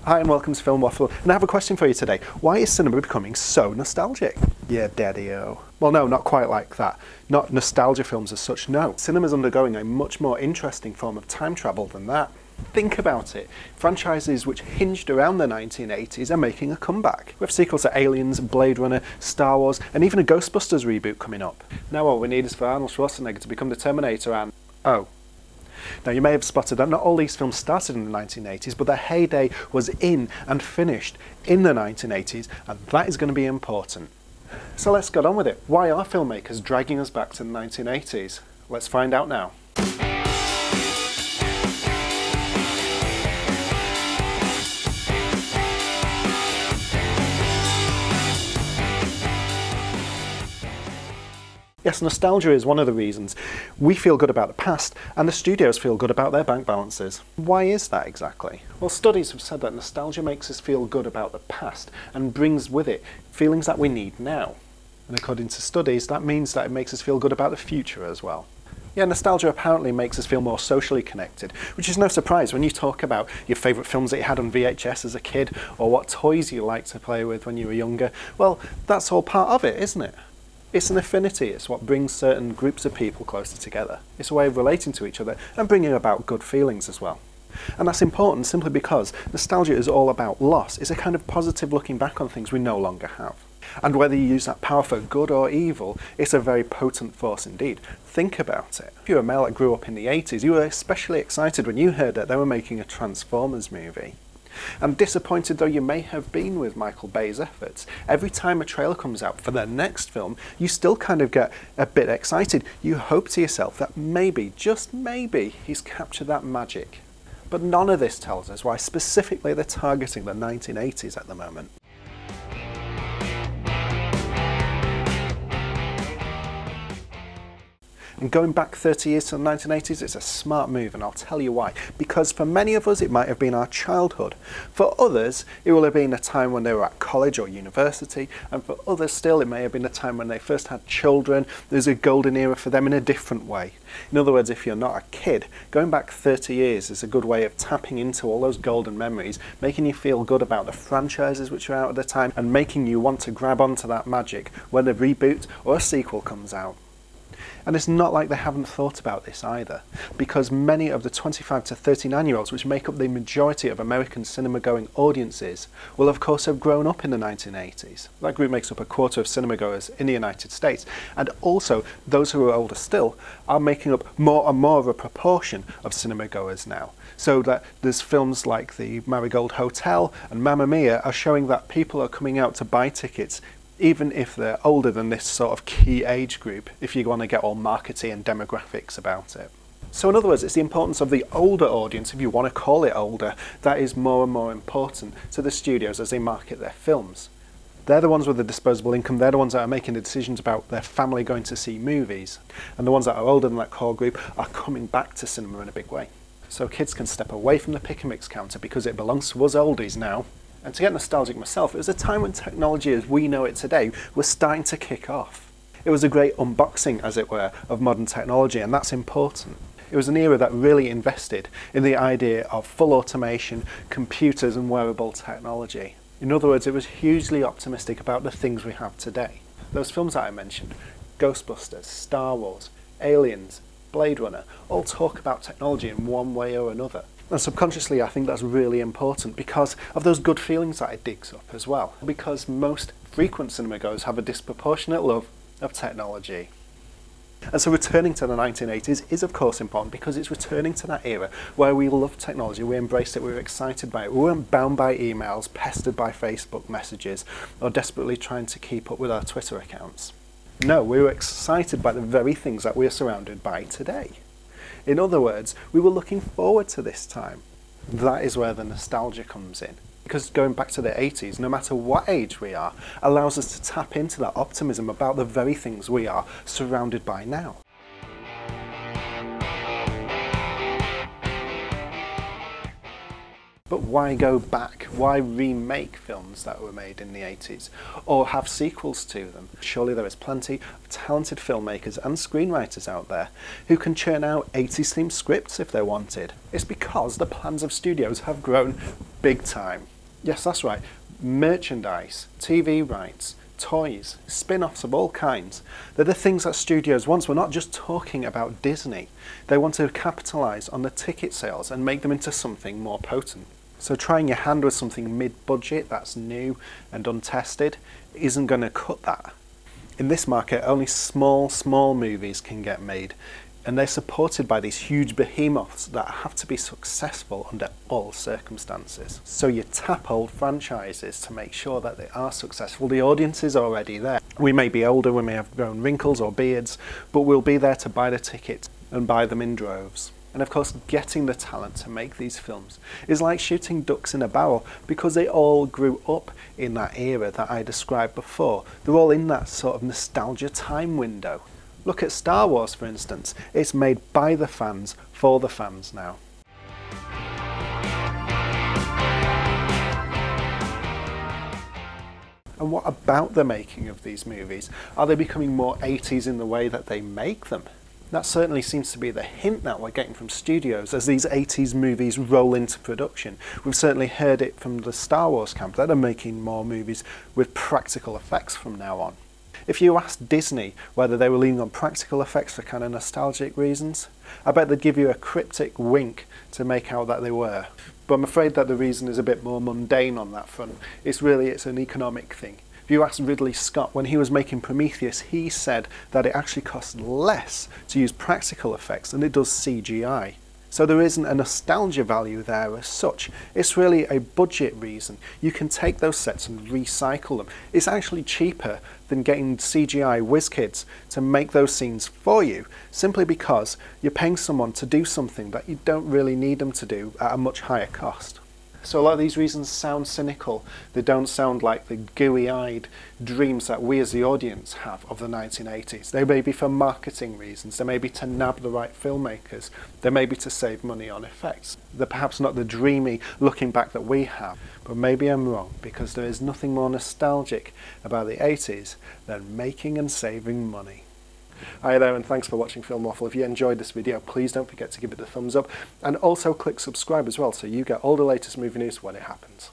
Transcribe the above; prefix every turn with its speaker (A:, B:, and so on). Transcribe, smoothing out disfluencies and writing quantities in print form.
A: Hi and welcome to FIlm Waffle, and I have a question for you today. Why is cinema becoming so nostalgic? Yeah, daddy-o. Well, no, not quite like that. Not nostalgia films as such, no. Cinema's undergoing a much more interesting form of time travel than that. Think about it. Franchises which hinged around the 1980s are making a comeback. We have sequels to Aliens, Blade Runner, Star Wars, and even a Ghostbusters reboot coming up. Now all we need is for Arnold Schwarzenegger to become the Terminator and... oh. Now you may have spotted that not all these films started in the 1980s, but their heyday was in and finished in the 1980s, and that is going to be important. So let's get on with it. Why are filmmakers dragging us back to the 1980s? Let's find out now. Yes, nostalgia is one of the reasons we feel good about the past and the studios feel good about their bank balances. Why is that exactly? Well, studies have said that nostalgia makes us feel good about the past and brings with it feelings that we need now. And according to studies, that means that it makes us feel good about the future as well. Yeah, nostalgia apparently makes us feel more socially connected, which is no surprise when you talk about your favourite films that you had on VHS as a kid, or what toys you liked to play with when you were younger. Well, that's all part of it, isn't it? It's an affinity, it's what brings certain groups of people closer together. It's a way of relating to each other and bringing about good feelings as well. And that's important simply because nostalgia is all about loss. It's a kind of positive looking back on things we no longer have. And whether you use that power for good or evil, it's a very potent force indeed. Think about it. If you're a male that grew up in the 80s, you were especially excited when you heard that they were making a Transformers movie. And disappointed though you may have been with Michael Bay's efforts, every time a trailer comes out for their next film, you still kind of get a bit excited. You hope to yourself that maybe, just maybe, he's captured that magic. But none of this tells us why specifically they're targeting the 1980s at the moment. And going back 30 years to the 1980s, it's a smart move, and I'll tell you why. Because for many of us, it might have been our childhood. For others, it will have been a time when they were at college or university, and for others still, it may have been a time when they first had children. There's a golden era for them in a different way. In other words, if you're not a kid, going back 30 years is a good way of tapping into all those golden memories, making you feel good about the franchises which were out at the time, and making you want to grab onto that magic when a reboot or a sequel comes out. And it's not like they haven't thought about this either, because many of the 25 to 39-year-olds, which make up the majority of American cinema-going audiences, will of course have grown up in the 1980s. That group makes up a quarter of cinema-goers in the United States, and also those who are older still are making up more and more of a proportion of cinema-goers now. So that there's films like The Marigold Hotel and Mamma Mia are showing that people are coming out to buy tickets even if they're older than this sort of key age group, if you want to get all markety and demographics about it. So in other words, it's the importance of the older audience, if you want to call it older, that is more and more important to the studios as they market their films. They're the ones with the disposable income, they're the ones that are making the decisions about their family going to see movies, and the ones that are older than that core group are coming back to cinema in a big way. So kids can step away from the pick and mix counter because it belongs to us oldies now. And to get nostalgic myself, it was a time when technology as we know it today was starting to kick off. It was a great unboxing, as it were, of modern technology, and that's important. It was an era that really invested in the idea of full automation, computers and wearable technology. In other words, it was hugely optimistic about the things we have today. Those films that I mentioned, Ghostbusters, Star Wars, Aliens, Blade Runner, all talk about technology in one way or another. And subconsciously I think that's really important because of those good feelings that it digs up as well. Because most frequent cinema goers have a disproportionate love of technology. And so returning to the 1980s is of course important because it's returning to that era where we loved technology, we embraced it, we were excited by it, we weren't bound by emails, pestered by Facebook messages, or desperately trying to keep up with our Twitter accounts. No, we were excited by the very things that we are surrounded by today. In other words, we were looking forward to this time. That is where the nostalgia comes in. Because going back to the 80s, no matter what age we are, allows us to tap into that optimism about the very things we are surrounded by now. But why go back? Why remake films that were made in the 80s? Or have sequels to them? Surely there is plenty of talented filmmakers and screenwriters out there who can churn out 80s themed scripts if they wanted. It's because the plans of studios have grown big time. Yes, that's right. Merchandise, TV rights, toys, spin-offs of all kinds. They're the things that studios want. We're not just talking about Disney. They want to capitalise on the ticket sales and make them into something more potent. So trying your hand with something mid-budget that's new and untested isn't going to cut that. In this market, only small movies can get made, and they're supported by these huge behemoths that have to be successful under all circumstances. So you tap old franchises to make sure that they are successful. The audience is already there. We may be older, we may have grown wrinkles or beards, but we'll be there to buy the tickets and buy them in droves. And of course, getting the talent to make these films is like shooting ducks in a barrel, because they all grew up in that era that I described before. They're all in that sort of nostalgia time window. Look at Star Wars, for instance. It's made by the fans, for the fans now. And what about the making of these movies? Are they becoming more 80s in the way that they make them? That certainly seems to be the hint that we're getting from studios as these 80s movies roll into production. We've certainly heard it from the Star Wars camp that are making more movies with practical effects from now on. If you asked Disney whether they were leaning on practical effects for kind of nostalgic reasons, I bet they'd give you a cryptic wink to make out that they were. But I'm afraid that the reason is a bit more mundane on that front. It's an economic thing. If you ask Ridley Scott, when he was making Prometheus, he said that it actually costs less to use practical effects than it does CGI. So there isn't a nostalgia value there as such. It's really a budget reason. You can take those sets and recycle them. It's actually cheaper than getting CGI whiz kids to make those scenes for you, simply because you're paying someone to do something that you don't really need them to do at a much higher cost. So a lot of these reasons sound cynical. They don't sound like the gooey-eyed dreams that we as the audience have of the 1980s. They may be for marketing reasons. They may be to nab the right filmmakers. They may be to save money on effects. They're perhaps not the dreamy looking back that we have. But maybe I'm wrong, because there is nothing more nostalgic about the 80s than making and saving money. Hi there, and thanks for watching FIlm Waffle. If you enjoyed this video, please don't forget to give it a thumbs up, and also click subscribe as well so you get all the latest movie news when it happens.